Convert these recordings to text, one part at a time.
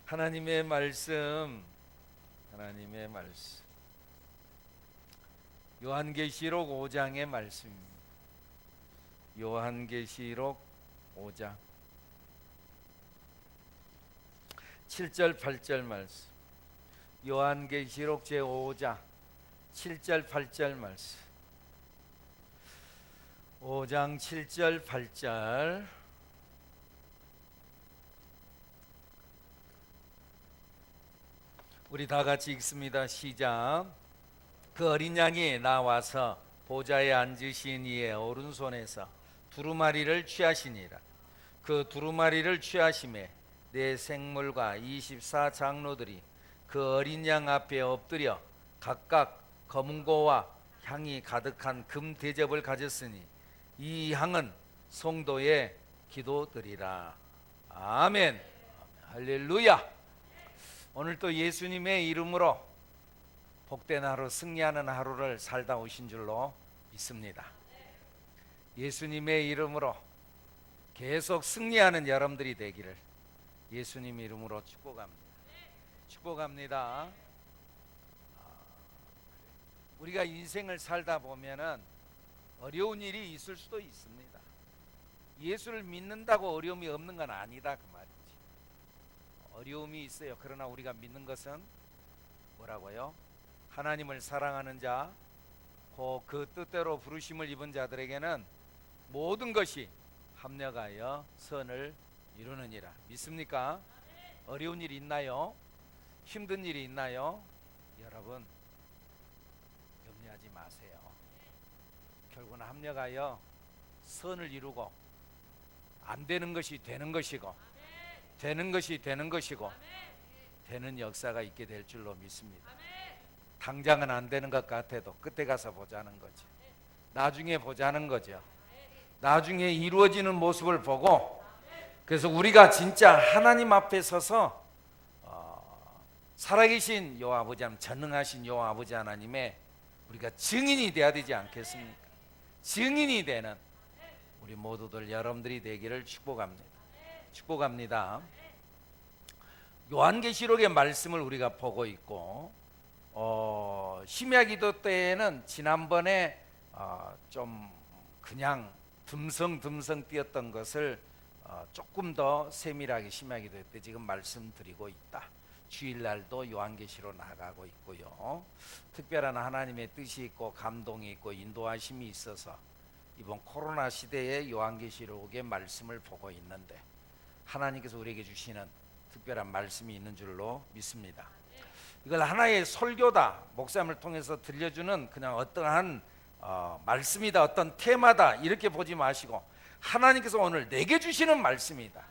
하나님의 말씀, 하나님의 말씀. 요한계시록 5장의 말씀입니다. 요한계시록 5장 7절 8절 말씀. 요한계시록 제5장 7절 8절 말씀. 5장 7절 8절. 우리 다 같이 읽습니다. 시작. 그 어린 양이 나와서 보좌에 앉으신 이의 오른손에서 두루마리를 취하시니라. 그 두루마리를 취하심에 네 생물과 24장로들이 그 어린 양 앞에 엎드려 각각 검은고와 향이 가득한 금 대접을 가졌으니 이 향은 성도의 기도들이라. 아멘. 할렐루야. 오늘 또 예수님의 이름으로 복된 하루, 승리하는 하루를 살다 오신 줄로 믿습니다. 예수님의 이름으로 계속 승리하는 여러분들이 되기를 예수님 이름으로 축복합니다. 축복합니다. 우리가 인생을 살다 보면은 어려운 일이 있을 수도 있습니다. 예수를 믿는다고 어려움이 없는 건 아니다 그 말이지. 어려움이 있어요. 그러나 우리가 믿는 것은 뭐라고요? 하나님을 사랑하는 자, 그 뜻대로 부르심을 입은 자들에게는 모든 것이 합력하여 선을 이루느니라. 믿습니까? 어려운 일이 있나요? 힘든 일이 있나요? 여러분 염려하지 마세요. 결국은 합력하여 선을 이루고 안 되는 것이 되는 것이고 되는 것이 되는 것이고 되는 역사가 있게 될 줄로 믿습니다. 당장은 안 되는 것 같아도 끝에 가서 보자는 거죠. 나중에 보자는 거죠. 나중에 이루어지는 모습을 보고, 그래서 우리가 진짜 하나님 앞에 서서 살아계신 여호와 아버지 하나님, 전능하신 여호와 아버지 하나님의 우리가 증인이 돼야 되지 않겠습니까? 증인이 되는 우리 모두들 여러분들이 되기를 축복합니다. 축복합니다. 요한계시록의 말씀을 우리가 보고 있고, 심야기도 때에는 지난번에 좀 그냥 듬성듬성 뛰었던 것을 조금 더 세밀하게 심야기도 때 지금 말씀드리고 있다. 주일날도 요한계시로 나가고 있고요. 특별한 하나님의 뜻이 있고 감동이 있고 인도하심이 있어서 이번 코로나 시대에 요한계시록의 말씀을 보고 있는데 하나님께서 우리에게 주시는 특별한 말씀이 있는 줄로 믿습니다. 이걸 하나의 설교다, 목사님을 통해서 들려주는 그냥 어떠한 말씀이다, 어떤 테마다 이렇게 보지 마시고 하나님께서 오늘 내게 주시는 말씀이다.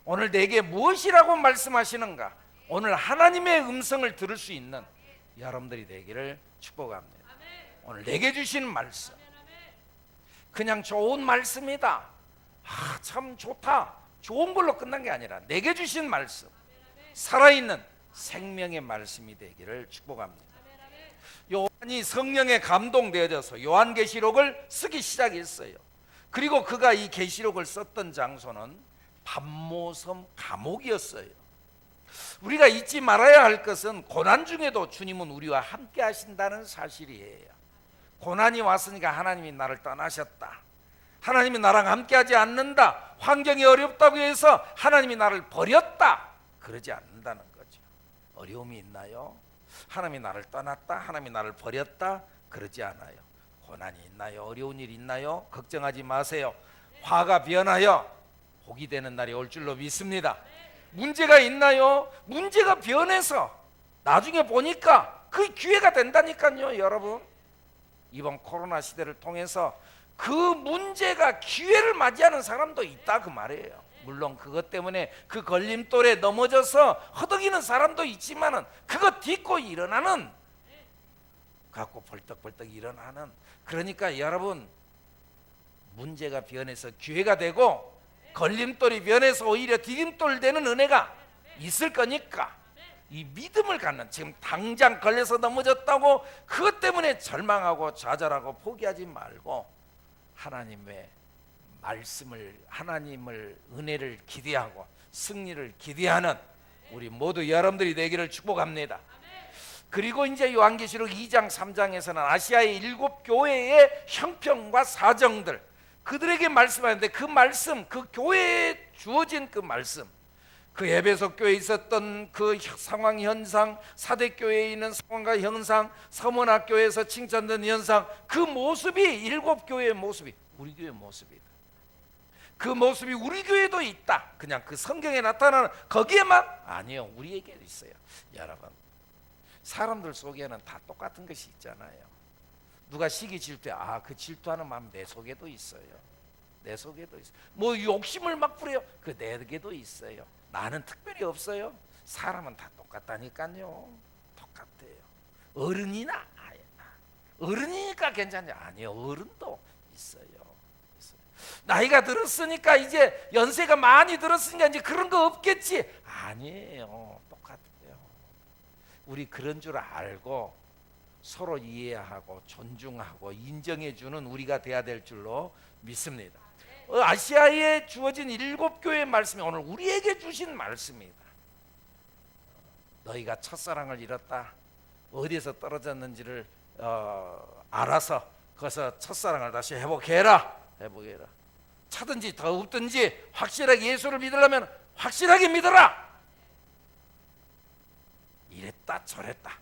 오늘 내게 무엇이라고 말씀하시는가, 오늘 하나님의 음성을 들을 수 있는 여러분들이 되기를 축복합니다. 오늘 내게 주시는 말씀, 그냥 좋은 말씀이다, 참 좋다, 좋은 걸로 끝난 게 아니라 내게 주신 말씀, 살아있는 생명의 말씀이 되기를 축복합니다. 요한이 성령에 감동되어져서 요한계시록을 쓰기 시작했어요. 그리고 그가 이 계시록을 썼던 장소는 반모섬 감옥이었어요. 우리가 잊지 말아야 할 것은 고난 중에도 주님은 우리와 함께 하신다는 사실이에요. 고난이 왔으니까 하나님이 나를 떠나셨다, 하나님이 나랑 함께 하지 않는다, 환경이 어렵다고 해서 하나님이 나를 버렸다, 그러지 않는다는 거죠. 어려움이 있나요? 하나님이 나를 떠났다, 하나님이 나를 버렸다, 그러지 않아요. 고난이 있나요? 어려운 일 있나요? 걱정하지 마세요. 화가 변하여 복이 되는 날이 올 줄로 믿습니다. 문제가 있나요? 문제가 변해서 나중에 보니까 그 기회가 된다니까요. 여러분, 이번 코로나 시대를 통해서 그 문제가 기회를 맞이하는 사람도 있다 그 말이에요. 물론 그것 때문에 그 걸림돌에 넘어져서 허덕이는 사람도 있지만은 그거 딛고 일어나는, 갖고 벌떡벌떡 일어나는, 그러니까 여러분, 문제가 변해서 기회가 되고 걸림돌이 변해서 오히려 디딤돌 되는 은혜가 있을 거니까 이 믿음을 갖는, 지금 당장 걸려서 넘어졌다고 그것 때문에 절망하고 좌절하고 포기하지 말고 하나님의 말씀을, 하나님을, 은혜를 기대하고 승리를 기대하는 우리 모두 여러분들이 되기를 축복합니다. 그리고 이제 요한계시록 2장 3장에서는 아시아의 7교회의 형평과 사정들, 그들에게 말씀하는데 그 말씀, 그 교회에 주어진 그 말씀, 그 에베소 교회에 있었던 그 상황 현상, 사대 교회에 있는 상황과 현상, 서문학 교회에서 칭찬된 현상, 그 모습이 7교회의 모습이 우리 교회의 모습이다. 그 모습이 우리 교회도 있다. 그냥 그 성경에 나타나는 거기에만 아니요, 우리에게 있어요. 여러분, 사람들 속에는 다 똑같은 것이 있잖아요. 누가 시기 질투해, 그 질투하는 마음 내 속에도 있어요. 내 속에도 있어요. 뭐 욕심을 막 부려요, 그 내게도 있어요. 나는 특별히 없어요. 사람은 다 똑같다니까요. 똑같아요. 어른이나 어른이니까 괜찮냐? 아니요, 어른도 있어요. 나이가 들었으니까, 이제 연세가 많이 들었으니까 이제 그런 거 없겠지. 아니에요, 똑같아요. 우리 그런 줄 알고 서로 이해하고 존중하고 인정해주는 우리가 돼야 될 줄로 믿습니다. 아시아에 주어진 7교회의 말씀이 오늘 우리에게 주신 말씀이다. 너희가 첫사랑을 잃었다, 어디에서 떨어졌는지를 알아서 거기서 첫사랑을 다시 회복해라. 차든지 더 없든지 확실하게 예수를 믿으려면 확실하게 믿어라. 이랬다 저랬다,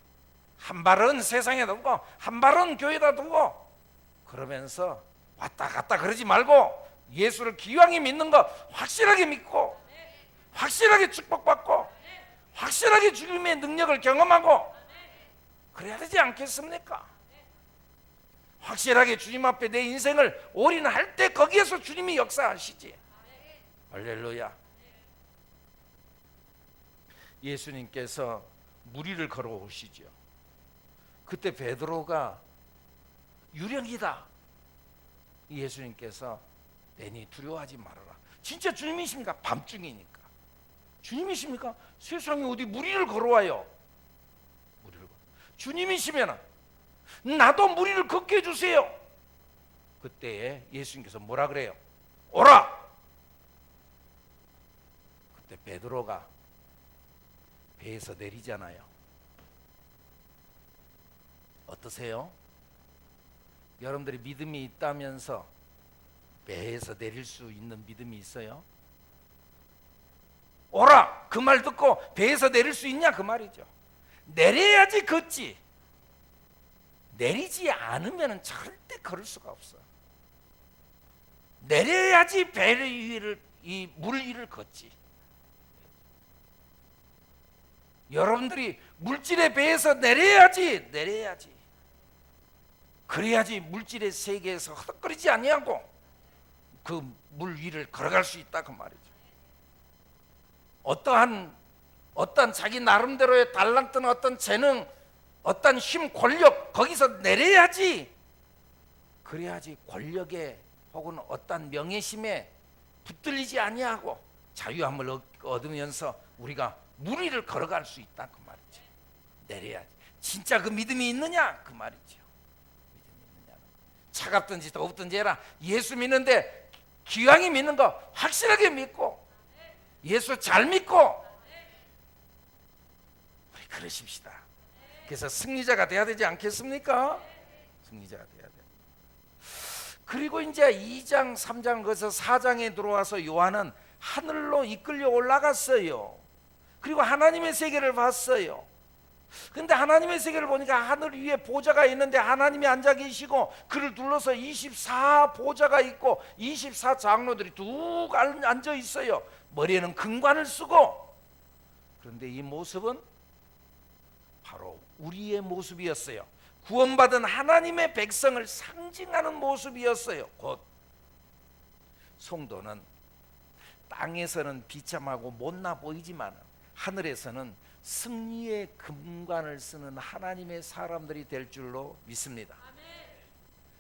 한 발은 세상에 두고 한 발은 교회에다 두고 그러면서 왔다 갔다 그러지 말고 예수를 기왕에 믿는 거 확실하게 믿고 확실하게 축복받고 확실하게 주님의 능력을 경험하고 그래야 되지 않겠습니까? 확실하게 주님 앞에 내 인생을 올인할 때 거기에서 주님이 역사하시지. 할렐루야. 예수님께서 무리를 걸어오시죠. 그때 베드로가 유령이다. 예수님께서 내니 두려워하지 말아라. 진짜 주님이십니까? 밤중이니까. 주님이십니까? 세상에 어디 무리를 걸어와요. 주님이시면 나도 무리를 걷게 해주세요. 그때 예수님께서 뭐라 그래요? 오라. 그때 베드로가 배에서 내리잖아요. 어떠세요? 여러분들이 믿음이 있다면서 배에서 내릴 수 있는 믿음이 있어요? 오라! 그 말 듣고 배에서 내릴 수 있냐 그 말이죠. 내려야지 걷지. 내리지 않으면 절대 걸을 수가 없어. 내려야지 배 위를, 이 물 위를 걷지. 여러분들이 물질의 배에서 내려야지. 그래야지 물질의 세계에서 허덕거리지 아니하고 그 물 위를 걸어갈 수 있다 그 말이죠. 어떠한 자기 나름대로의 달란트나 어떤 재능, 어떤 힘, 권력 거기서 내려야지. 그래야지 권력에 혹은 어떤 명예심에 붙들리지 아니하고 자유함을 얻으면서 우리가 물 위를 걸어갈 수 있다 그 말이죠. 내려야지. 진짜 그 믿음이 있느냐 그 말이죠. 믿음이 있느냐. 차갑든지 더웁든지 해라. 예수 믿는데 기왕이 믿는 거 확실하게 믿고 예수 잘 믿고 우리 그러십시다. 그래서 승리자가 돼야 되지 않겠습니까? 승리자가 돼야 돼. 그리고 이제 2장 3장 거기서 4장에 들어와서 요한은 하늘로 이끌려 올라갔어요. 그리고 하나님의 세계를 봤어요. 근데 하나님의 세계를 보니까 하늘 위에 보좌가 있는데 하나님이 앉아 계시고 그를 둘러서 24 보좌가 있고 24 장로들이 쭉 앉아 있어요. 머리에는 금관을 쓰고. 그런데 이 모습은 바로 우리의 모습이었어요. 구원받은 하나님의 백성을 상징하는 모습이었어요. 곧 성도는 땅에서는 비참하고 못나 보이지만 하늘에서는 승리의 금관을 쓰는 하나님의 사람들이 될 줄로 믿습니다.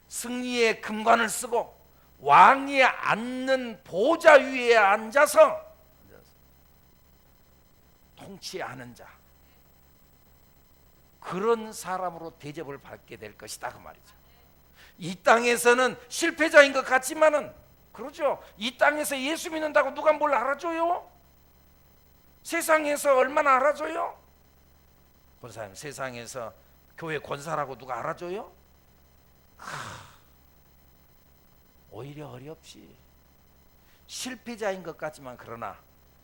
승리의 금관을 쓰고 왕이 앉는 보좌 위에 앉아서 통치하는 자, 그런 사람으로 대접을 받게 될 것이다 그 말이죠. 이 땅에서는 실패자인 것 같지만은 그렇죠. 이 땅에서 예수 믿는다고 누가 뭘 알아줘요? 세상에서 얼마나 알아줘요? 권사님, 세상에서 교회 권사라고 누가 알아줘요? 오히려 어렵지. 실패자인 것 같지만 그러나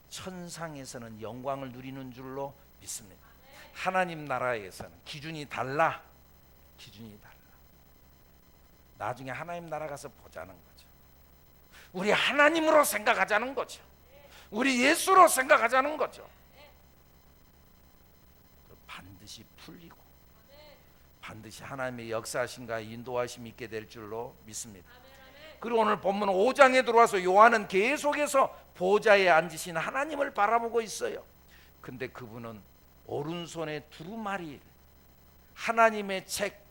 천상에서는 영광을 누리는 줄로 믿습니다. 하나님 나라에서는 기준이 달라. 기준이 달라. 나중에 하나님 나라 가서 보자는 거죠. 우리 하나님으로 생각하자는 거죠. 우리 예수로 생각하자는 거죠. 반드시 풀리고 반드시 하나님의 역사하심과 인도하심이 있게 될 줄로 믿습니다. 그리고 오늘 본문 5장에 들어와서 요한은 계속해서 보좌에 앉으신 하나님을 바라보고 있어요. 근데 그분은 오른손에 두루마리 하나님의 책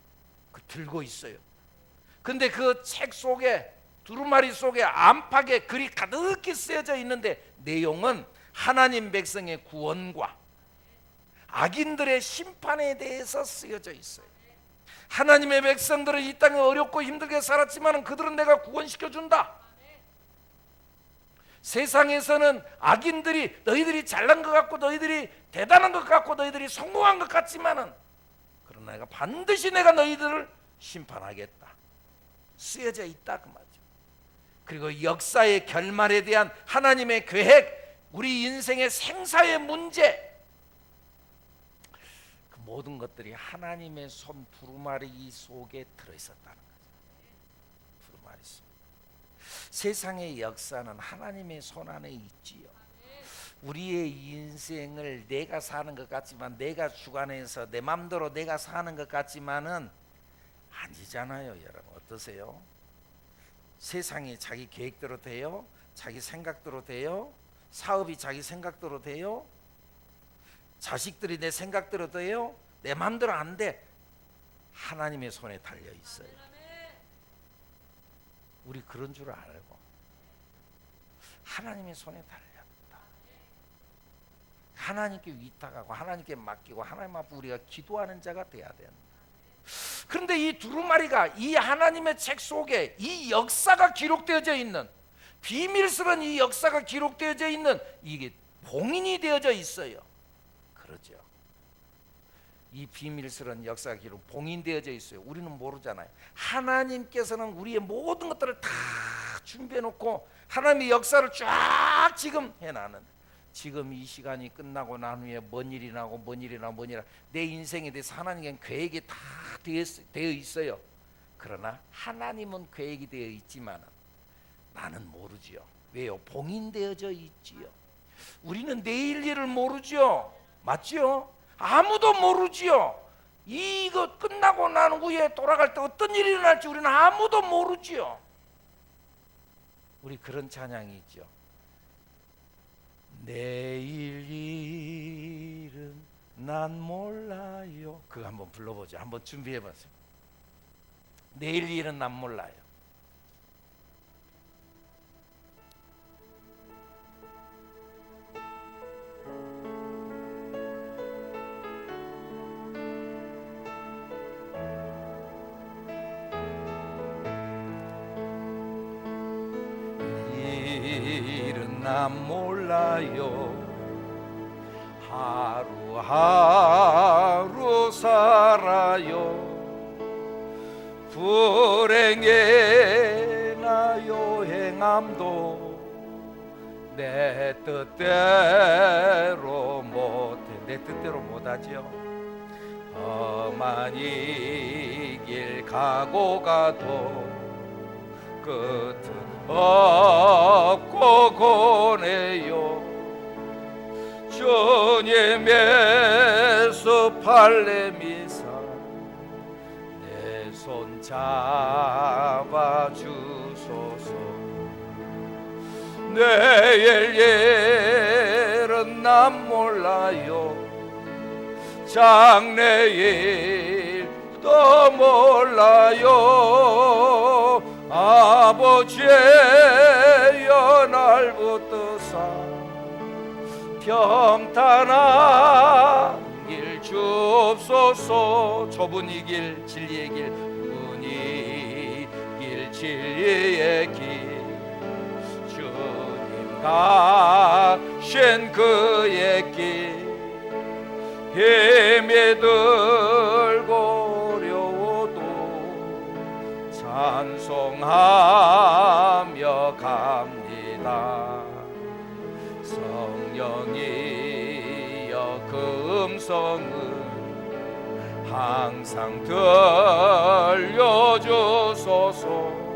들고 있어요. 근데 그 책 속에, 두루마리 속에 안팎에 글이 가득히 쓰여져 있는데 내용은 하나님 백성의 구원과 악인들의 심판에 대해서 쓰여져 있어요. 하나님의 백성들은 이 땅에 어렵고 힘들게 살았지만 그들은 내가 구원시켜준다. 세상에서는 악인들이 너희들이 잘난 것 같고 너희들이 대단한 것 같고 너희들이 성공한 것 같지만은 그러나 내가 반드시 내가 너희들을 심판하겠다. 쓰여져 있다 그 말이죠. 그리고 역사의 결말에 대한 하나님의 계획, 우리 인생의 생사의 문제, 그 모든 것들이 하나님의 손 두루마리 속에 들어있었다는 거죠. 두루마리 속. 세상의 역사는 하나님의 손 안에 있지요. 우리의 인생을 내가 사는 것 같지만, 내가 주관해서 내 맘대로 내가 사는 것 같지만은 아니잖아요. 여러분 어떠세요? 세상이 자기 계획대로 돼요? 자기 생각대로 돼요? 사업이 자기 생각대로 돼요? 자식들이 내 생각대로 돼요? 내 맘대로 안 돼. 하나님의 손에 달려 있어요. 우리 그런 줄 알고 하나님의 손에 달렸다. 하나님께 위탁하고 하나님께 맡기고 하나님 앞에 우리가 기도하는 자가 돼야 된다. 그런데 이 두루마리가 이 하나님의 책 속에 이 역사가 기록되어져 있는, 비밀스러운 이 역사가 기록되어져 있는, 이게 봉인이 되어져 있어요. 그러죠. 이 비밀스러운 역사가 기록 봉인되어져 있어요. 우리는 모르잖아요. 하나님께서는 우리의 모든 것들을 다 준비해 놓고 하나님의 역사를 쫙 지금 해놨는, 지금 이 시간이 끝나고 난 후에 뭔 일이 나고 뭔 일이 나고 뭔 일이 나고 내 인생에 대해서 하나님께는 계획이 다 되어 있어요. 그러나 하나님은 계획이 되어 있지만 나는 모르지요. 왜요? 봉인되어져 있지요. 우리는 내일 일을 모르죠. 맞죠? 아무도 모르지요. 이거 끝나고 난 후에 돌아갈 때 어떤 일이 일어날지 우리는 아무도 모르지요. 우리 그런 찬양이 있죠. 내일 일은 난 몰라요. 그거 한번 불러보죠. 한번 준비해보세요. 내일 일은 난 몰라요. 일은 난 몰라요. 하루하루 살아요. 불행해나 요행함도 내 뜻대로 못해. 내 뜻대로 못하죠. 험한 이 길 가고 가도 끝은 없고 고네요. 주님의 수팔레 미사 내 손 잡아 주소서. 내일 일은 난 몰라요. 장래일도 몰라요. 아버지여 날 붙드사 평탄한 길 주옵소서. 좁은 이 길 진리의 길, 문이 길 진리의 길, 주님 가신 그의 길 힘이 들고 어려워도 찬송하며 갑니다. 성령이여 그 음성을 항상 들려주소서.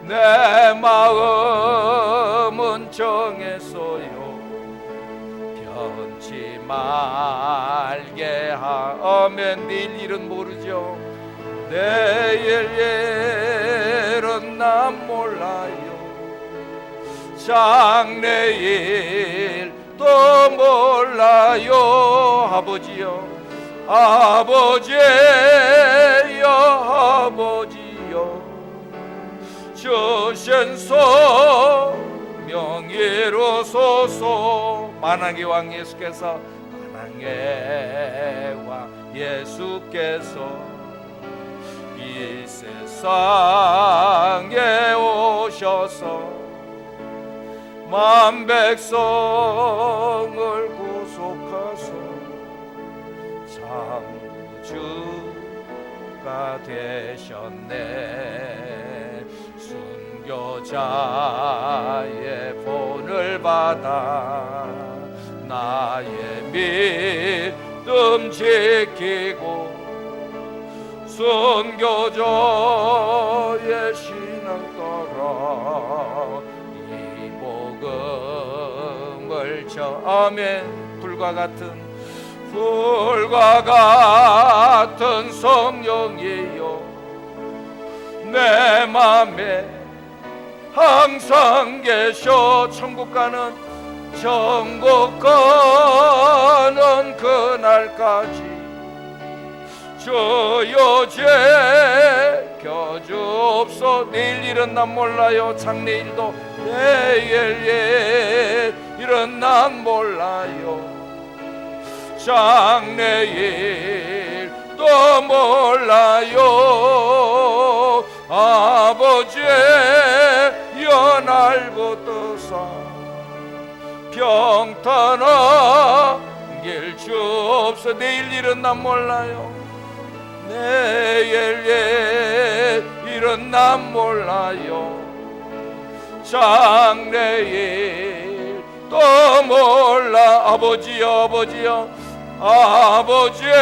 내 마음은 정했어요. 변치 말게 하면 내일 일은 모르죠. 내일 일은 난 몰라요. 장래일도 몰라요. 아버지여, 아버지여, 아버지여, 주신 소명 이루소서. 만왕의 왕 예수께서, 만왕의 왕 예수께서 이 세상에 오셔서 만 백성을 구속하사 창조주가 되셨네. 순교자의 본을 받아 나의 믿음 지키고 순교자의 신앙 따라 이 복음을 전하면 불과 같은 성령이여 내 맘에 항상 계셔. 천국 가는 그날까지 주여 제겨주옵소. 내일 일은 난 몰라요. 장래일도 내일 일은 난 몰라요. 장래일도 몰라요. 아버지여 날 붙드사 평탄한 길 주옵소. 내일 일은 난 몰라요. 내일 일은 난 몰라요. 장래일도 몰라. 아버지여, 아버지여, 아버지여,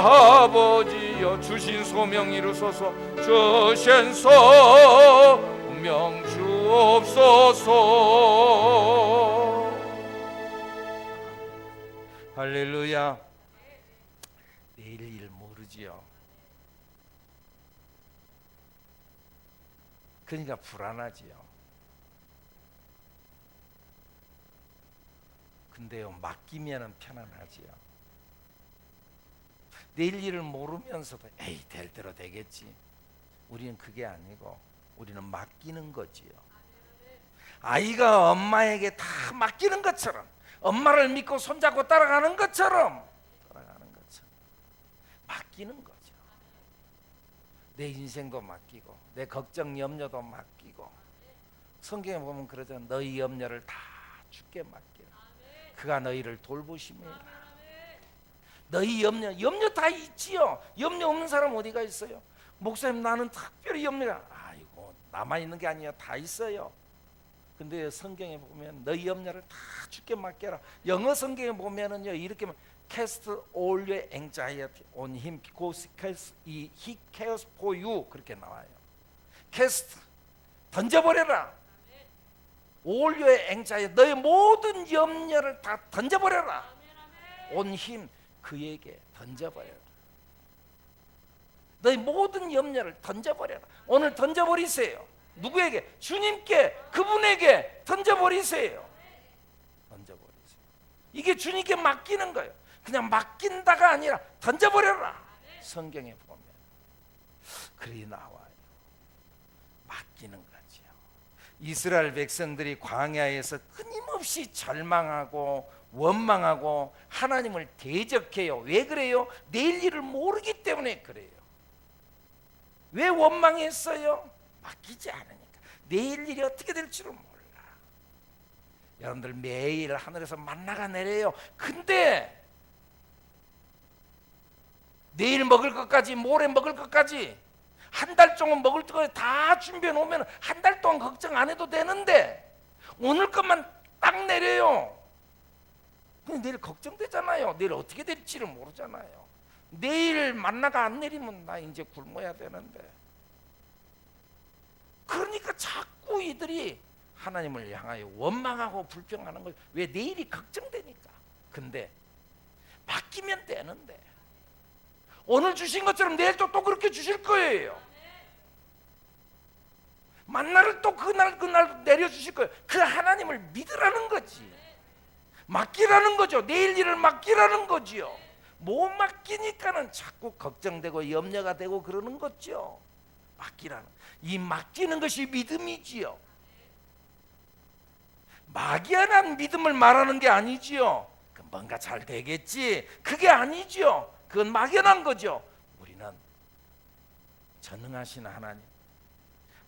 아버지여, 주신 소명 이루소서. 주신 소명 주옵소서. 할렐루야. 내일 일 모르지요. 그러니까 불안하지요. 근데요, 맡기면은 편안하지요. 내일 일을 모르면서도 에이 될 대로 되겠지. 우리는 그게 아니고 우리는 맡기는 거지요. 아이가 엄마에게 다 맡기는 것처럼, 엄마를 믿고 손잡고 따라가는 것처럼 맡기는 거죠. 내 인생도 맡기고 내 걱정 염려도 맡기고. 성경에 보면 그러잖아. 너희 염려를 다 주께 맡기라. 그가 너희를 돌보심이라. 너희 염려 다 있지요. 염려 없는 사람 어디가 있어요? 목사님 나는 특별히 염려가, 아이고 나만 있는 게 아니야. 다 있어요. 근데 성경에 보면 너희 염려를 다 주께 맡겨라. 영어 성경에 보면은요 이렇게 Cast all your anxiety on him because he cares for you. 그렇게 나와요. Cast, 던져버려라. all your anxiety, 너의 모든 염려를 다 던져버려라. on him, 그에게 던져버려라. 너의 모든 염려를 던져버려라. 오늘 던져버리세요. 누구에게? 주님께, 그분에게 던져버리세요. 던져버리세요. 이게 주님께 맡기는 거예요. 그냥 맡긴다가 아니라 던져버려라. 성경에 보면 글이 나와요. 맡기는 거지요. 이스라엘 백성들이 광야에서 끊임없이 절망하고 원망하고 하나님을 대적해요. 왜 그래요? 내일 일을 모르기 때문에 그래요. 왜 원망했어요? 맡기지 않으니까. 내일 일이 어떻게 될지를 몰라. 여러분들 매일 하늘에서 만나가 내려요. 근데 내일 먹을 것까지, 모레 먹을 것까지 한 달 동안 먹을 거 다 준비해 놓으면 한 달 동안 걱정 안 해도 되는데 오늘 것만 딱 내려요. 근데 내일 걱정되잖아요. 내일 어떻게 될지를 모르잖아요. 내일 만나가 안 내리면 나 이제 굶어야 되는데. 그러니까 자꾸 이들이 하나님을 향하여 원망하고 불평하는 거예요. 왜? 내일이 걱정되니까. 근데 맡기면 되는데 오늘 주신 것처럼 내일 또 그렇게 주실 거예요. 만나를 또 그날 내려주실 거예요. 그 하나님을 믿으라는 거지. 맡기라는 거죠. 내일 일을 맡기라는 거지요. 못 맡기니까는 자꾸 걱정되고 염려가 되고 그러는 거죠. 맡기라는, 이 맡기는 것이 믿음이지요. 막연한 믿음을 말하는 게 아니지요. 뭔가 잘 되겠지, 그게 아니지요. 그건 막연한 거죠. 우리는 전능하신 하나님,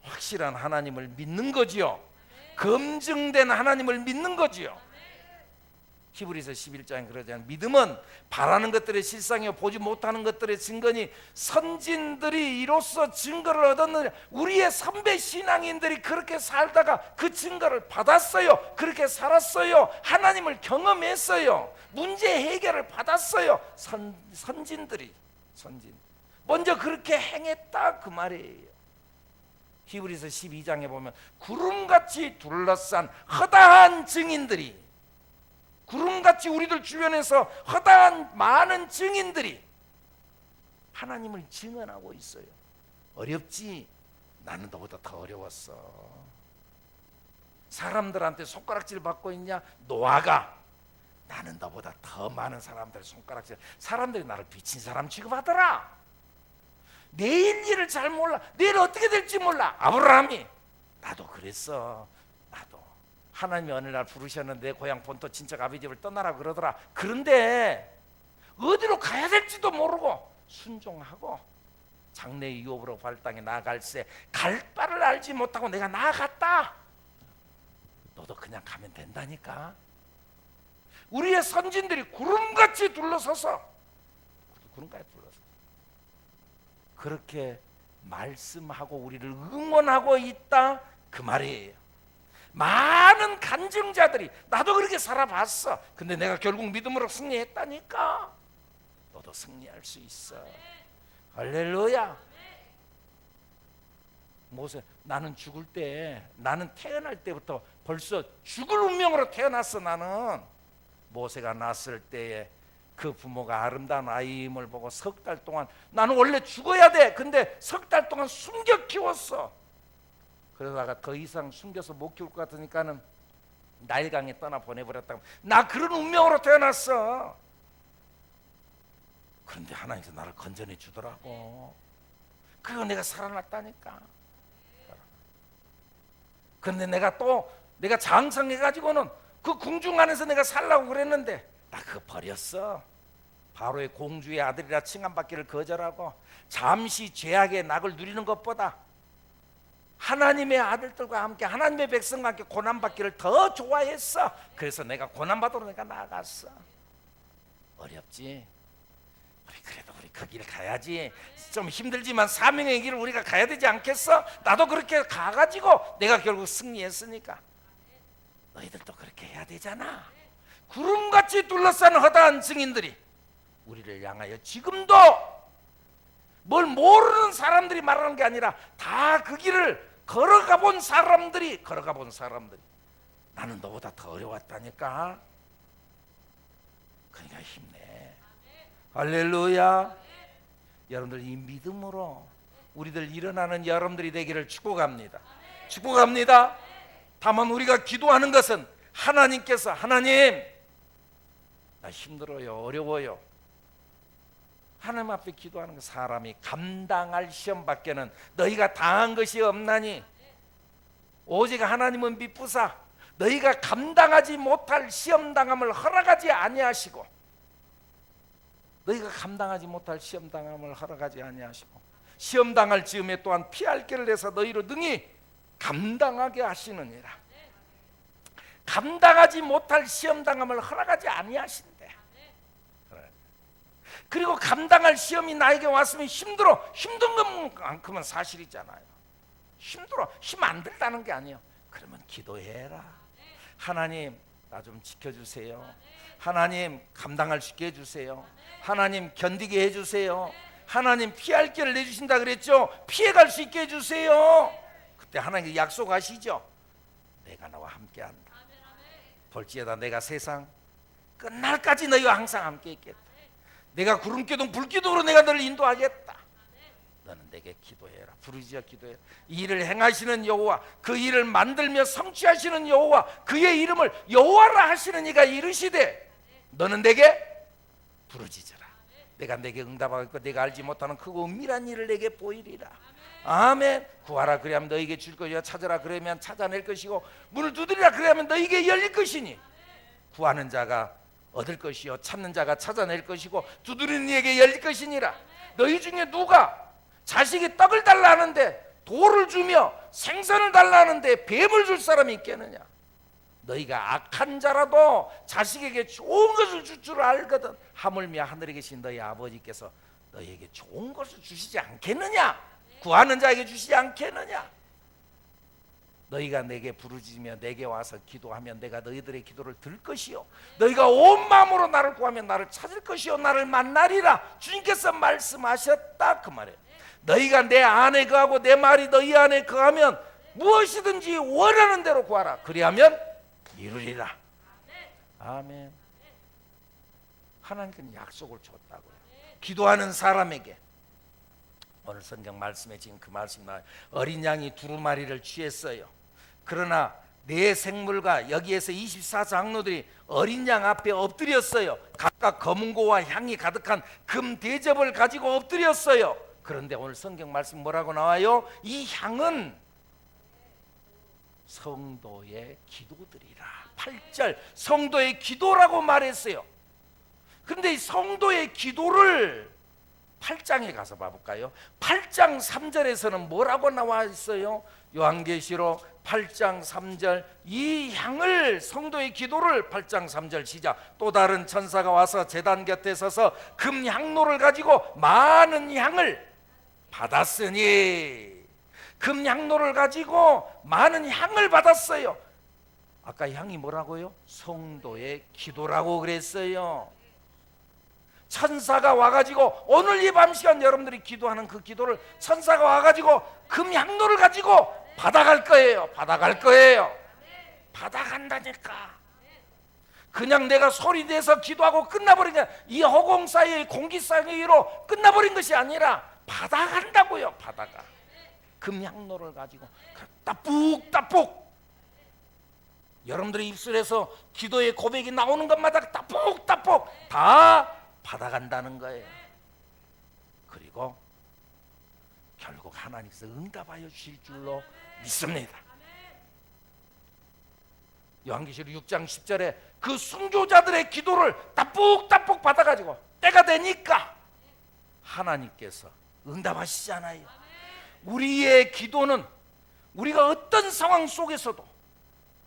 확실한 하나님을 믿는 거지요. 검증된 하나님을 믿는 거지요. 히브리서 11장에 그러잖아요. 믿음은 바라는 것들의 실상이요 보지 못하는 것들의 증거니 선진들이 이로써 증거를 얻었느냐. 우리의 선배 신앙인들이 그렇게 살다가 그 증거를 받았어요. 그렇게 살았어요. 하나님을 경험했어요. 문제 해결을 받았어요. 선진들이 먼저 그렇게 행했다 그 말이에요. 히브리서 12장에 보면 구름같이 둘러싼 허다한 증인들이, 구름같이 우리들 주변에서 허다한 많은 증인들이 하나님을 증언하고 있어요. 어렵지? 나는 너보다 더 어려웠어. 사람들한테 손가락질 받고 있냐? 노아가. 나는 너보다 더 많은 사람들 손가락질, 사람들이 나를 비친 사람 취급하더라. 내일 일을 잘 몰라. 내일 어떻게 될지 몰라. 아브라함이. 나도 그랬어. 나도 하나님이 어느 날 부르셨는데 고향 본토 친척 아버지 집을 떠나라 그러더라. 그런데 어디로 가야 될지도 모르고 순종하고 장래 유업으로 발당해 나아갈새 갈 바를 알지 못하고 내가 나아갔다. 너도 그냥 가면 된다니까. 우리의 선진들이 구름같이 둘러서서, 구름같이 둘러서 그렇게 말씀하고 우리를 응원하고 있다 그 말이에요. 많은 간증자들이 나도 그렇게 살아봤어. 근데 내가 결국 믿음으로 승리했다니까. 너도 승리할 수 있어. 할렐루야. 모세, 나는 죽을 때, 나는 태어날 때부터 벌써 죽을 운명으로 태어났어. 나는 모세가 낳았을 때에 그 부모가 아름다운 아이임을 보고 석 달 동안, 나는 원래 죽어야 돼. 근데 석 달 동안 숨겨 키웠어. 그러다가 더 이상 숨겨서 못 키울 것 같으니까는 나일강에 떠나 보내버렸다고. 나 그런 운명으로 태어났어. 그런데 하나님께서 나를 건져내 주더라고. 그거 내가 살아났다니까. 그런데 내가 장성해가지고는 그 궁중 안에서 내가 살라고 그랬는데 나 그거 버렸어. 바로의 공주의 아들이라 칭함받기를 거절하고 잠시 죄악의 낙을 누리는 것보다 하나님의 아들들과 함께, 하나님의 백성과 함께 고난받기를 더 좋아했어. 그래서 내가 고난받으러 내가 나아갔어. 어렵지? 그래도 우리 그 길 가야지. 좀 힘들지만 사명의 길을 우리가 가야 되지 않겠어? 나도 그렇게 가가지고 내가 결국 승리했으니까 너희들도 그렇게 해야 되잖아. 구름같이 둘러싼 허다한 증인들이 우리를 향하여 지금도, 뭘 모르는 사람들이 말하는 게 아니라 다 그 길을 걸어가 본 사람들이 나는 너보다 더 어려웠다니까. 그러니까 힘내. 할렐루야. 여러분들 이 믿음으로 우리들 일어나는 여러분들이 되기를 축복합니다. 축복합니다. 다만 우리가 기도하는 것은 하나님께서, 하나님 나 힘들어요, 어려워요. 하나님 앞에 기도하는 거, 사람이 감당할 시험밖에는 너희가 당한 것이 없나니 오직 하나님은 미쁘사 너희가 감당하지 못할 시험당함을 허락하지 아니하시고, 너희가 감당하지 못할 시험당함을 허락하지 아니하시고 시험당할 즈음에 또한 피할 길을 내서 너희로 능히 감당하게 하시느니라. 감당하지 못할 시험당함을 허락하지 아니하신대. 그리고 감당할 시험이 나에게 왔으면 힘들어. 힘든 것만큼은 사실이잖아요. 힘들어. 힘 안 들다는 게 아니에요. 그러면 기도해라. 하나님, 나 좀 지켜주세요. 하나님, 감당할 수 있게 해주세요. 하나님, 견디게 해주세요. 하나님, 피할 길을 내주신다 그랬죠. 피해갈 수 있게 해주세요. 그때 하나님 약속하시죠. 내가 너와 함께한다. 볼지어다 내가 세상 끝날까지 너희와 항상 함께 있겠다. 내가 구름기둥 불기둥으로 내가 너를 인도하겠다. 너는 내게 기도해라. 부르짖어 기도해라. 이 일을 행하시는 여호와, 그 일을 만들며 성취하시는 여호와, 그의 이름을 여호와라 하시는 이가 이르시되 너는 내게 부르짖어라. 내가 내게 응답하겠고 내가 알지 못하는 크고 은밀한 일을 내게 보이리라. 아멘. 구하라 그리하면 너에게 줄 것이요, 찾으라 그러면 찾아낼 것이고, 문을 두드리라 그러면 너에게 열릴 것이니, 구하는 자가 얻을 것이요, 찾는 자가 찾아낼 것이고, 두드리는 이에게 열릴 것이니라. 너희 중에 누가 자식이 떡을 달라 하는데 돌을 주며 생선을 달라 하는데 뱀을 줄 사람이 있겠느냐? 너희가 악한 자라도 자식에게 좋은 것을 줄 줄 알거든. 하물며 하늘에 계신 너희 아버지께서 너희에게 좋은 것을 주시지 않겠느냐? 구하는 자에게 주시지 않겠느냐? 너희가 내게 부르짖으며 내게 와서 기도하면 내가 너희들의 기도를 들 것이요, 너희가 온 마음으로 나를 구하면 나를 찾을 것이요, 나를 만나리라. 주님께서 말씀하셨다 그 말이에요. 너희가 내 안에 거하고 내 말이 너희 안에 거하면 무엇이든지 원하는 대로 구하라. 그리하면 이루리라. 아멘. 하나님께는 약속을 줬다고요. 기도하는 사람에게. 오늘 성경 말씀에 지금 그 말씀이 나와요. 어린 양이 두루마리를 취했어요. 그러나 네 생물과 여기에서 24장로들이 어린 양 앞에 엎드렸어요. 각각 검은고와 향이 가득한 금 대접을 가지고 엎드렸어요. 그런데 오늘 성경 말씀 뭐라고 나와요? 이 향은 성도의 기도들이라. 8절 성도의 기도라고 말했어요. 그런데 이 성도의 기도를 8장에 가서 봐볼까요? 8장 3절에서는 뭐라고 나와 있어요? 요한계시록 8장 3절, 이 향을, 성도의 기도를 8장 3절 시작. 또 다른 천사가 와서 제단 곁에 서서 금향로를 가지고 많은 향을 받았으니, 금향로를 가지고 많은 향을 받았어요. 아까 향이 뭐라고요? 성도의 기도라고 그랬어요. 천사가 와가지고 오늘 이 밤 시간 여러분들이 기도하는 그 기도를 천사가 와가지고 금향로를 가지고 받아갈 거예요. 받아갈 거예요. 받아간다니까. 그냥 내가 소리 내서 기도하고 끝나버린 게, 이 허공 사이의 공기 사이로 끝나버린 것이 아니라 받아간다고요. 받아가. 금향로를 가지고 따뿍따뿍, 여러분들의 입술에서 기도의 고백이 나오는 것마다 따뿍따뿍 다 받아간다는 거예요. 그리고 결국 하나님께서 응답하여 주실 줄로 믿습니다. 요한계시록 6장 10절에 그 순교자들의 기도를 따뿍따뿍 받아가지고 때가 되니까 하나님께서 응답하시잖아요. 우리의 기도는 우리가 어떤 상황 속에서도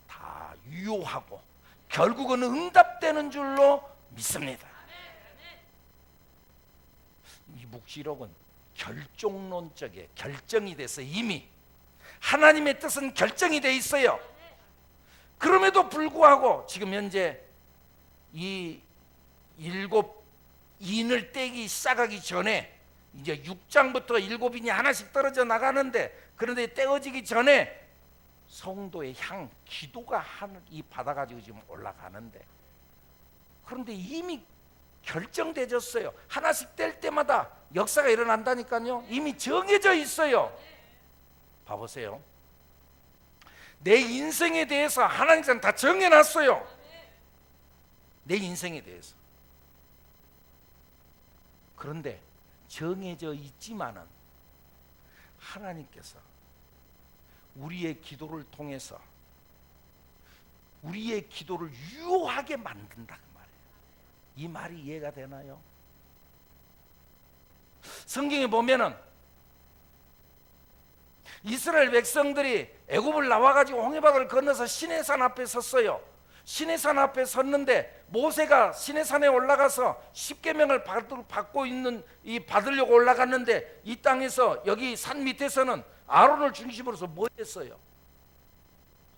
다 유효하고 결국은 응답되는 줄로 믿습니다. 이 묵시록은 결정론적에 결정이 돼서 이미 하나님의 뜻은 결정이 돼 있어요. 그럼에도 불구하고 지금 현재 이 7인을 떼기 시작하기 전에 이제 6장부터 7인이 하나씩 떨어져 나가는데, 그런데 떼어지기 전에 성도의 향, 기도가 하늘 이 받아가지고 지금 올라가는데, 그런데 이미 결정되졌어요. 하나씩 뗄 때마다 역사가 일어난다니까요. 이미 정해져 있어요. 봐보세요. 내 인생에 대해서 하나님께서는 다 정해놨어요. 내 인생에 대해서. 그런데 정해져 있지만은 하나님께서 우리의 기도를 통해서 우리의 기도를 유효하게 만든다 그 말이에요. 이 말이 이해가 되나요? 성경에 보면은 이스라엘 백성들이 애굽을 나와가지고 홍해바다를 건너서 시내산 앞에 섰어요. 시내산 앞에 섰는데 모세가 시내산에 올라가서 십계명을 받고 있는 받으려고 올라갔는데 이 땅에서 여기 산 밑에서는 아론을 중심으로서 뭐 했어요?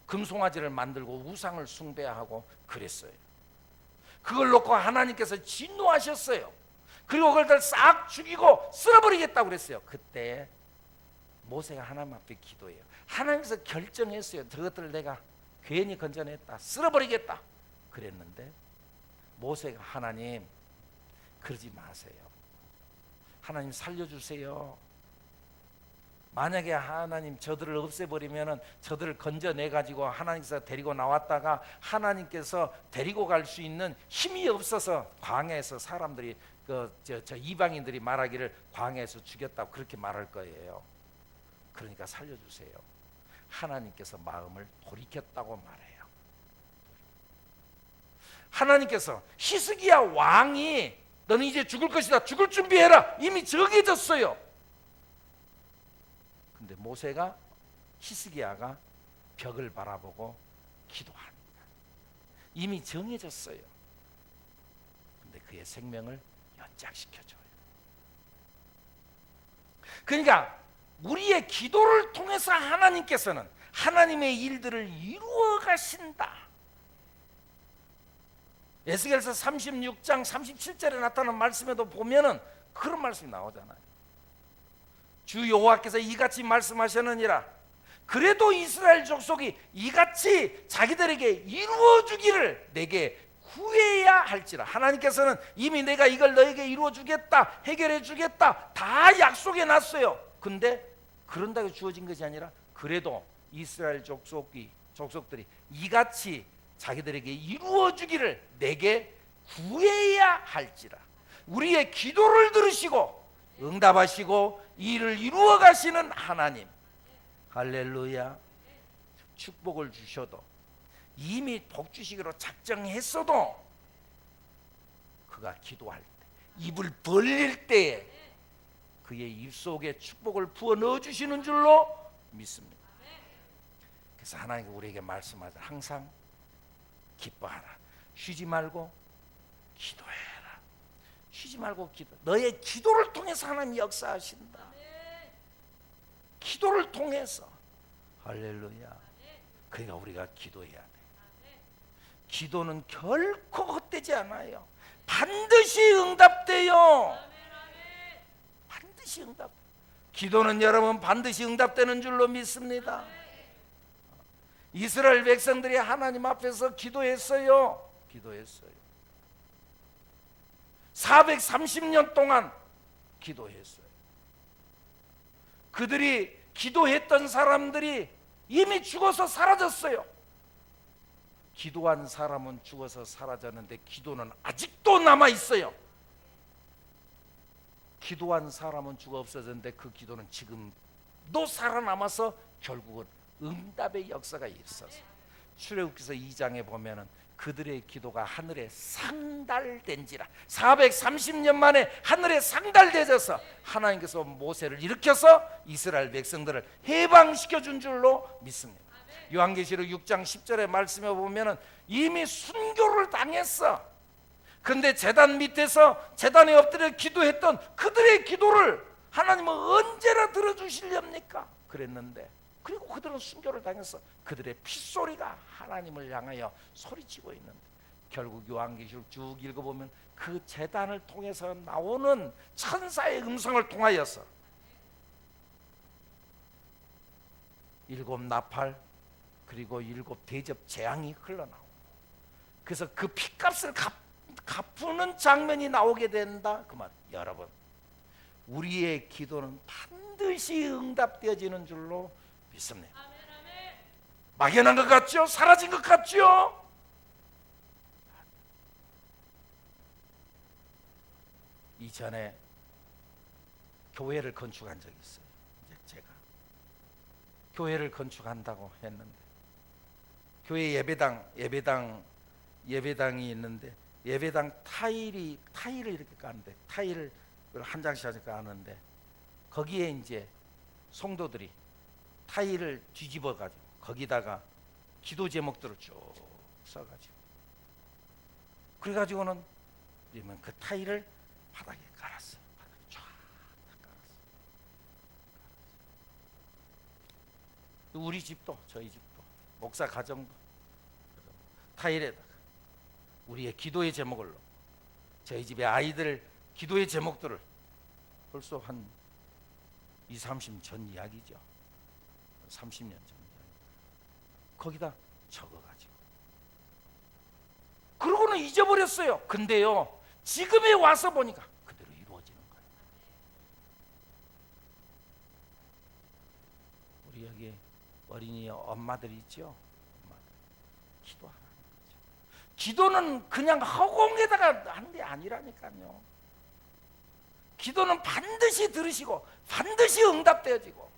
금송아지를 만들고 우상을 숭배하고 그랬어요. 그걸 놓고 하나님께서 진노하셨어요. 그리고 그걸 싹 죽이고 쓸어버리겠다고 그랬어요. 그때 모세가 하나님 앞에 기도해요. 하나님께서 결정했어요. 저것들을 내가 괜히 건져냈다, 쓸어버리겠다 그랬는데 모세가 하나님 그러지 마세요. 하나님 살려주세요. 만약에 하나님 저들을 없애버리면 저들을 건져내가지고 하나님께서 데리고 나왔다가 하나님께서 데리고 갈 수 있는 힘이 없어서 광야에서 사람들이 저 이방인들이 말하기를 광야에서 죽였다고 그렇게 말할 거예요. 그러니까 살려주세요. 하나님께서 마음을 돌이켰다고 말해요. 하나님께서 히스기야 왕이 너는 이제 죽을 것이다, 죽을 준비해라, 이미 정해졌어요. 근데 모세가 히스기야가 벽을 바라보고 기도합니다. 이미 정해졌어요. 근데 그의 생명을 연장시켜줘요. 그러니까 우리의 기도를 통해서 하나님께서는 하나님의 일들을 이루어 가신다. 에스겔서 36장 37절에 나타난 말씀에도 보면은 그런 말씀이 나오잖아요. 주 여호와께서 이같이 말씀하셨느니라. 그래도 이스라엘 족속이 이같이 자기들에게 이루어 주기를 내게 구해야 할지라. 하나님께서는 이미 내가 이걸 너에게 이루어 주겠다, 해결해 주겠다 다 약속해 놨어요. 근데 그런다고 주어진 것이 아니라 그래도 이스라엘 족속들이 이같이 자기들에게 이루어 주기를 내게 구해야 할지라. 우리의 기도를 들으시고 응답하시고 일을 이루어 가시는 하나님, 할렐루야. 축복을 주셔도 이미 복 주시기로 작정했어도 그가 기도할 때, 입을 벌릴 때에 그의 입 속에 축복을 부어 넣어 주시는 줄로 믿습니다. 그래서 하나님께 우리에게 말씀하자. 항상 기뻐하라. 쉬지 말고 기도해라. 쉬지 말고 기도. 너의 기도를 통해서 하나님 역사하신다. 기도를 통해서. 할렐루야. 그러니까 우리가 기도해야 돼. 기도는 결코 헛되지 않아요. 반드시 응답돼요. 반드시 응답. 기도는 여러분 반드시 응답되는 줄로 믿습니다. 이스라엘 백성들이 하나님 앞에서 기도했어요. 430년 동안 기도했어요. 그들이 기도했던 사람들이 이미 죽어서 사라졌어요. 기도한 사람은 죽어서 사라졌는데 기도는 아직도 남아 있어요. 기도한 사람은 죽어 없어졌는데 그 기도는 지금도 살아남아서 결국은 응답의 역사가 있어서 출애굽기서 2장에 보면은 그들의 기도가 하늘에 상달된지라. 430년 만에 하늘에 상달되어서 하나님께서 모세를 일으켜서 이스라엘 백성들을 해방시켜 준 줄로 믿습니다. 요한계시록 6장 10절의 말씀에 보면은 이미 순교를 당했어. 근데 제단 밑에서 제단에 엎드려 기도했던 그들의 기도를 하나님은 언제나 들어주시렵니까? 그랬는데 그리고 그들은 순교를 당해서 그들의 핏소리가 하나님을 향하여 소리치고 있는데 결국 요한계시록 쭉 읽어보면 그 제단을 통해서 나오는 천사의 음성을 통하여서 7 나팔 그리고 7 대접 재앙이 흘러나오고 그래서 그 핏값을 갚는 장면이 나오게 된다 그 말. 여러분 우리의 기도는 반드시 응답되어지는 줄로 믿습니다. 막연한 것 같죠? 사라진 것 같죠? 이전에 교회를 건축한 적이 있어요. 이제 제가 교회를 건축한다고 했는데 교회 예배당이 있는데 예배당 타일을 이렇게 까는데 타일을 한 장씩 까는데 거기에 이제 성도들이 타일을 뒤집어 가지고 거기다가 기도 제목들을 쭉 써가지고 그래가지고는 그 타일을 바닥에 깔았어요. 바닥에 쫙 깔았어요. 우리 집도 저희 집도 목사 가정도 타일에다가 우리의 기도의 제목을 넣고 저희 집의 아이들 기도의 제목들을 벌써 한 20, 30년 전 이야기죠. 30년 전 이야기. 거기다 적어가지고 그러고는 잊어버렸어요. 근데요 지금에 와서 보니까 그대로 이루어지는 거예요. 우리 여기 어린이 엄마들 있죠. 엄마들. 기도하라는 거죠. 기도는 그냥 허공에다가 하는 게 아니라니까요. 기도는 반드시 들으시고 반드시 응답되어지고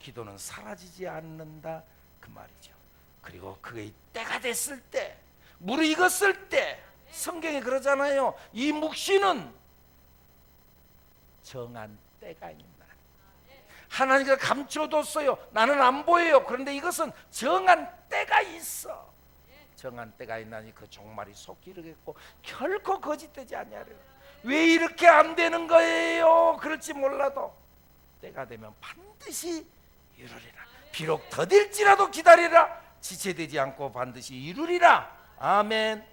기도는 사라지지 않는다 그 말이죠. 그리고 그의 때가 됐을 때 무르익었을 때 성경에 그러잖아요. 이 묵시는 정한 때가 있나. 하나님께서 감춰뒀어요. 나는 안 보여요. 그런데 이것은 정한 때가 있어. 정한 때가 있나니 그 종말이 속히 이르겠고 결코 거짓되지 아니하리라. 왜 이렇게 안 되는 거예요? 그럴지 몰라도 때가 되면 반드시 이루리라. 비록 더딜지라도 기다리라. 지체되지 않고 반드시 이루리라. 아멘.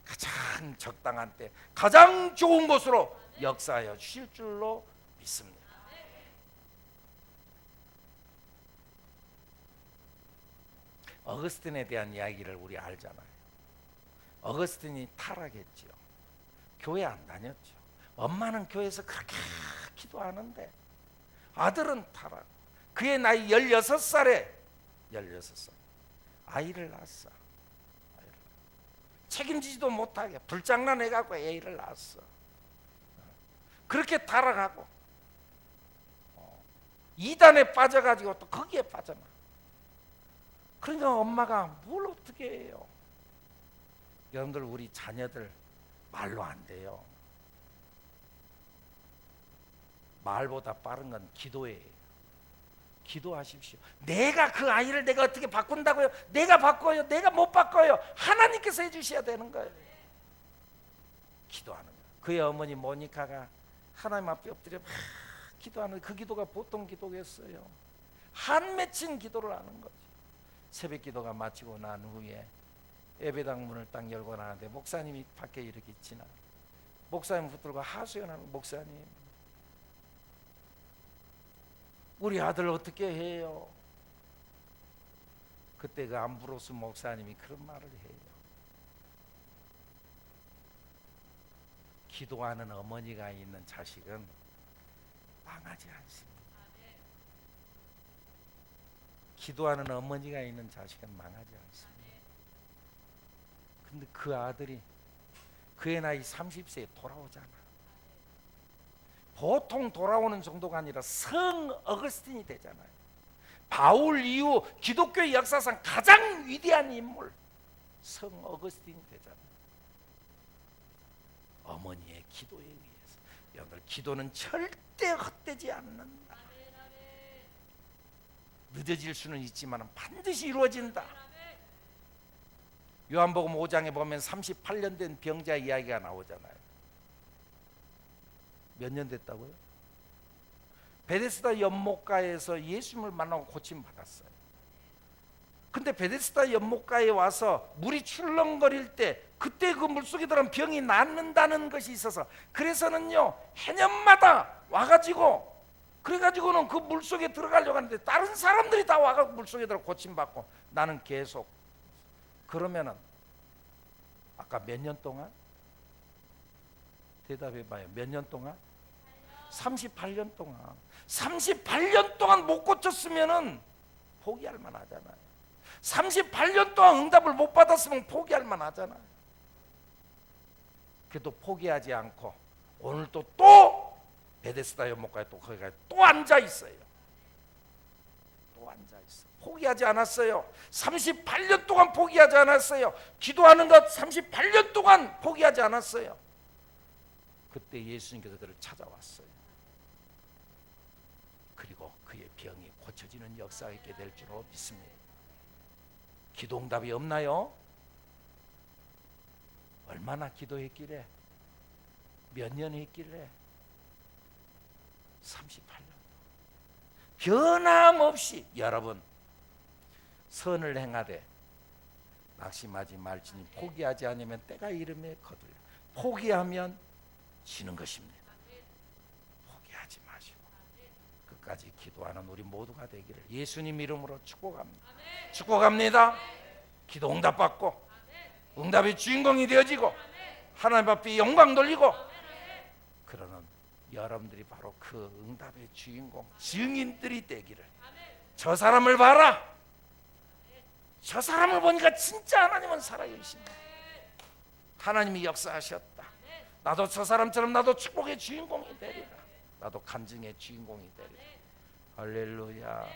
가장 적당한 때 가장 좋은 곳으로 역사하여 주실 줄로 믿습니다. 어거스틴에 대한 이야기를 우리 알잖아요. 어거스틴이 타락했죠. 교회 안 다녔죠. 엄마는 교회에서 그렇게 기도하는데 아들은 타락. 그의 나이 16살에 아이를 낳았어. 책임지지도 못하게 불장난해갖고 애를 낳았어. 그렇게 타락하고 이단에 빠져가지고 또 거기에 빠져나. 그러니까 엄마가 뭘 어떻게 해요? 여러분들 우리 자녀들 말로 안 돼요. 말보다 빠른 건 기도예요. 기도하십시오. 내가 그 아이를 내가 어떻게 바꾼다고요? 내가 바꿔요? 내가 못 바꿔요? 하나님께서 해주셔야 되는 거예요. 기도하는 거예요. 그의 어머니 모니카가 하나님 앞에 엎드려 막 기도하는 그 기도가 보통 기도겠어요. 한 맺힌 기도를 하는 거죠. 새벽 기도가 마치고 난 후에 예배당 문을 딱 열고 나가는데 목사님이 밖에 이렇게 지나. 목사님 붙들고 하소연하는 목사님, 우리 아들 어떻게 해요? 그때 그 암브로스 목사님이 그런 말을 해요. 기도하는 어머니가 있는 자식은 망하지 않습니다. 기도하는 어머니가 있는 자식은 망하지 않습니다. 근데 그 아들이 그의 나이 30세에 돌아오잖아. 보통 돌아오는 정도가 아니라 성 어거스틴이 되잖아요. 바울 이후 기독교의 역사상 가장 위대한 인물 성 어거스틴이 되잖아요. 어머니의 기도에 의해서. 여러분들 기도는 절대 헛되지 않는다. 늦어질 수는 있지만 반드시 이루어진다. 요한복음 5장에 보면 38년 된 병자 이야기가 나오잖아요. 몇 년 됐다고요? 베데스다 연못가에서 예수님을 만나고 고침받았어요. 근데 베데스다 연못가에 와서 물이 출렁거릴 때 그때 그 물속에 들어간 병이 낫는다는 것이 있어서 그래서는요 해년마다 와가지고 그래가지고는 그 물속에 들어가려고 하는데 다른 사람들이 다 와가 물속에 들어 고침받고 나는 계속. 그러면은 아까 몇 년 동안? 대답해봐요. 몇 년 동안? 38년 동안. 38년 동안 못 고쳤으면은 포기할 만하잖아요. 38년 동안 응답을 못 받았으면 포기할 만하잖아요. 그래도 포기하지 않고 오늘 또 베데스다 연못가에 또 거기가 또 앉아 있어요. 또 앉아 있어. 포기하지 않았어요. 38년 동안 포기하지 않았어요. 기도하는 것 38년 동안 포기하지 않았어요. 그때 예수님께서 그를 찾아왔어요. 그리고 그의 병이 고쳐지는 역사가 있게 될 줄로 믿습니다. 기도 응답이 없나요? 얼마나 기도했길래, 몇 년 했길래? 38년. 변함없이 여러분 선을 행하되 낙심하지 말지니 포기하지 않으면 때가 이름에 거둘려. 포기하면 지는 것입니다. 포기하지 마시고 끝까지 기도하는 우리 모두가 되기를 예수님 이름으로 축복합니다. 축복합니다. 기도 응답받고 응답의 주인공이 되어지고 하나님 앞에 영광 돌리고 그러는 여러분들이 바로 그 응답의 주인공 증인들이 되기를. 저 사람을 봐라. 저 사람을 보니까 진짜 하나님은 살아계십니다. 하나님이 역사하셨다. 나도 저 사람처럼 나도 축복의 주인공이 되리라. 나도 간증의 주인공이 되리라. 할렐루야.